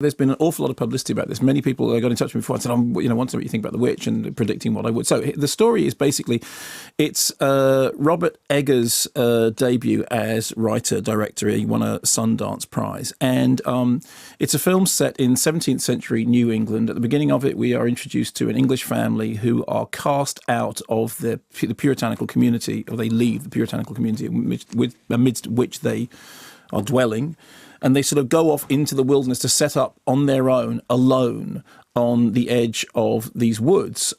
There's been an awful lot of publicity about this. Many people got in touch with me before and said, want to know what you think about The Witch, and predicting what I would. So the story is basically, it's Robert Eggers' debut as writer-director. He won a Sundance Prize. And it's a film set in 17th century New England. At the beginning of it, we are introduced to an English family who are cast out of the puritanical community, or they leave the puritanical community amidst which they are dwelling. And they sort of go off into the wilderness to set up on their own, alone, on the edge of these woods.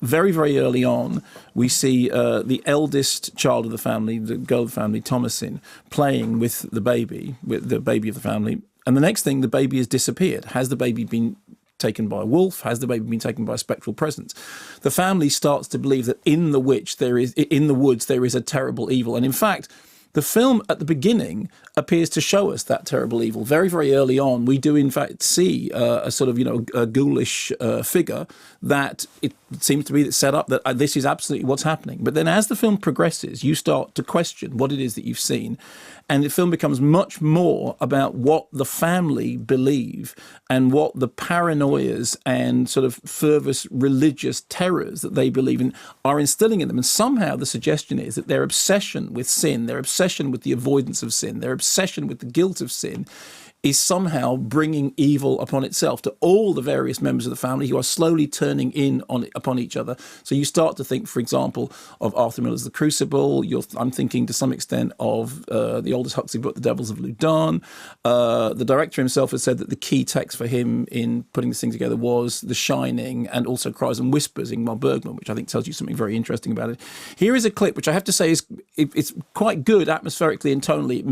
Very, very early on, we see the eldest child of the family, the girl of the family, Thomasin, playing with the baby of the family. And the next thing, the baby has disappeared. Has the baby been taken by a wolf? Has the baby been taken by a spectral presence? The family starts to believe that in the woods there is a terrible evil. And in fact, the film at the beginning appears to show us that terrible evil. Very, very early on, we do in fact see a sort of, a ghoulish figure that it seems to be set up that this is absolutely what's happening. But then as the film progresses, you start to question what it is that you've seen. And the film becomes much more about what the family believe and what the paranoias and sort of fervous religious terrors that they believe in are instilling in them. And somehow the suggestion is that their obsession with sin, their obsession with the avoidance of sin, their obsession with the guilt of sin is somehow bringing evil upon itself to all the various members of the family who are slowly turning in upon each other. So you start to think, for example, of Arthur Miller's The Crucible. I'm thinking to some extent of the Aldous Huxley book, The Devils of Loudun. The director himself has said that the key text for him in putting this thing together was The Shining and also Cries and Whispers, Ingmar Bergman, which I think tells you something very interesting about it. Here is a clip which I have to say it's quite good atmospherically and tonally.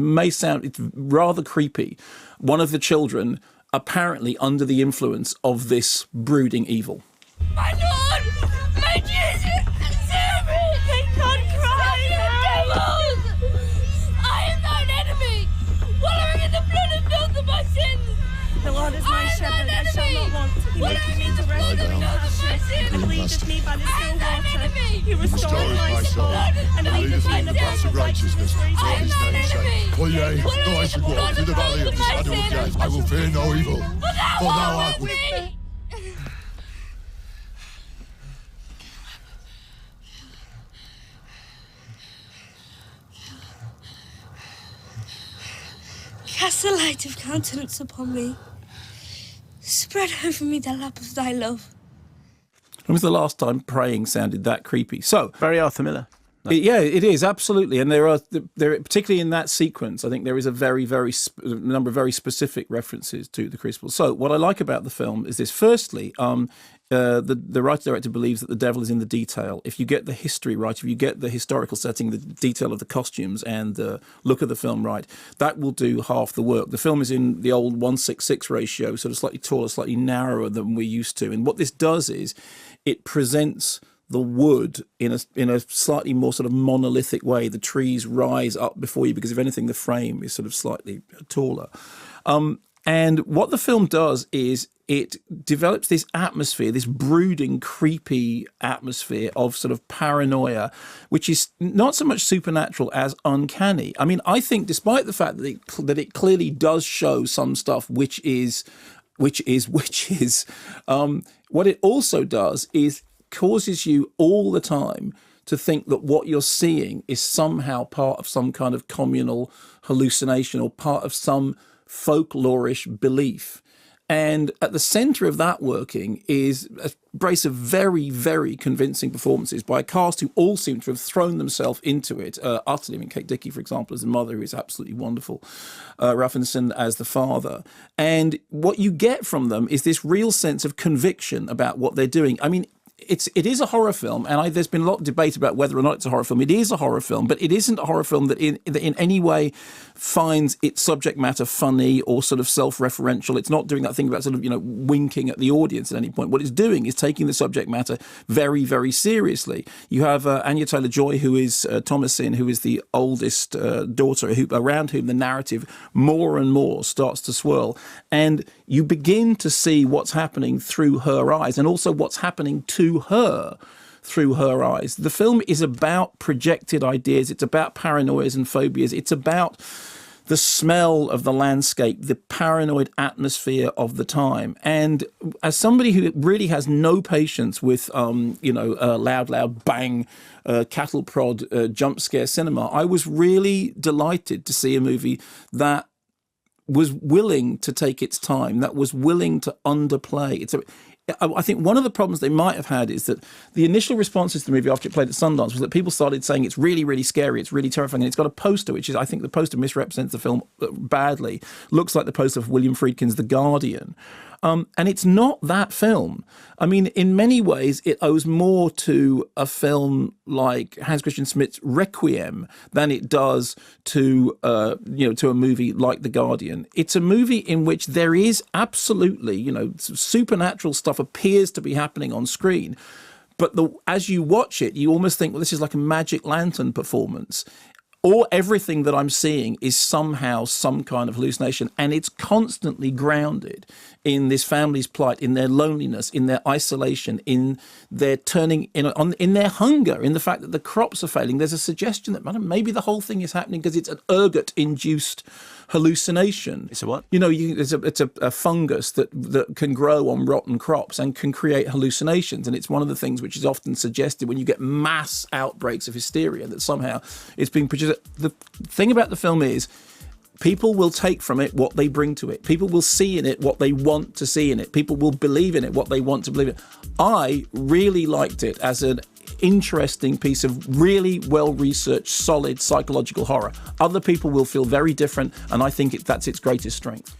It's rather creepy. One of the children apparently under the influence of this brooding evil. My Lord! My Jesus! Save me! They can't cry! Devils! I am thine enemy! Wallowing in the blood and filth of my sins! The Lord is my shepherd, I shall not want. He maketh me to rest in green pastures, and leadeth me by the still water. He restoreth my soul, and leadeth me in the path of righteousness for his name's sake. For yea, though I should walk through the valley of the shadow of death, I will fear no evil, for thou art with me. Cast the light of countenance upon me. Spread over me the lap of thy love. When was the last time praying sounded that creepy? So very Arthur Miller. Yeah, it is, absolutely. And there particularly in that sequence, I think there is a number of very specific references to the Crucible. So what I like about the film is this. Firstly, the writer-director believes that the devil is in the detail. If you get the history right, if you get the historical setting, the detail of the costumes and the look of the film right, that will do half the work. The film is in the old 1:6:6 ratio, sort of slightly taller, slightly narrower than we're used to. And what this does is it presents the wood in a slightly more sort of monolithic way. The trees rise up before you because, if anything, the frame is sort of slightly taller. And what the film does is it develops this atmosphere, this brooding, creepy atmosphere of sort of paranoia, which is not so much supernatural as uncanny. I mean, I think despite the fact that it clearly does show some stuff which is, what it also does is causes you all the time to think that what you're seeing is somehow part of some kind of communal hallucination or part of some folklorish belief. And at the centre of that working is a brace of very, very convincing performances by a cast who all seem to have thrown themselves into it utterly. I mean, Kate Dickie, for example, as the mother, who is absolutely wonderful. Ralph Ineson as the father. And what you get from them is this real sense of conviction about what they're doing. I mean, it is a horror film, and there's been a lot of debate about whether or not it's a horror film. It is a horror film, but it isn't a horror film that in any way finds its subject matter funny or sort of self-referential. It's not doing that thing about sort of, winking at the audience at any point. What it's doing is taking the subject matter very, very seriously. You have Anya Taylor-Joy, who is Thomasin, who is the oldest daughter, around whom the narrative more and more starts to swirl. And you begin to see what's happening through her eyes and also what's happening to her through her eyes. The film is about projected ideas. It's about paranoias and phobias. It's about the smell of the landscape, the paranoid atmosphere of the time. And as somebody who really has no patience with, loud bang, cattle prod, jump scare cinema, I was really delighted to see a movie that was willing to take its time, that was willing to underplay. I think one of the problems they might have had is that the initial responses to the movie after it played at Sundance was that people started saying it's really, really scary, it's really terrifying, and it's got a poster, which is, I think the poster misrepresents the film badly, looks like the poster of William Friedkin's The Guardian. And it's not that film. I mean, in many ways, it owes more to a film like Hans Christian Schmidt's Requiem than it does to a movie like The Guardian. It's a movie in which there is absolutely, supernatural stuff appears to be happening on screen. But as you watch it, you almost think, well, this is like a Magic Lantern performance. Or everything that I'm seeing is somehow some kind of hallucination, and it's constantly grounded in this family's plight, in their loneliness, in their isolation, in their turning in their hunger, in the fact that the crops are failing. There's a suggestion that maybe the whole thing is happening because it's an ergot-induced hallucination. It's a what? It's a fungus that can grow on rotten crops and can create hallucinations, and it's one of the things which is often suggested when you get mass outbreaks of hysteria, that somehow it's being produced. The thing about the film is people will take from it what they bring to it. People will see in it what they want to see in it. People will believe in it what they want to believe in. I really liked it as an interesting piece of really well-researched, solid psychological horror. Other people will feel very different, and I think that's its greatest strength.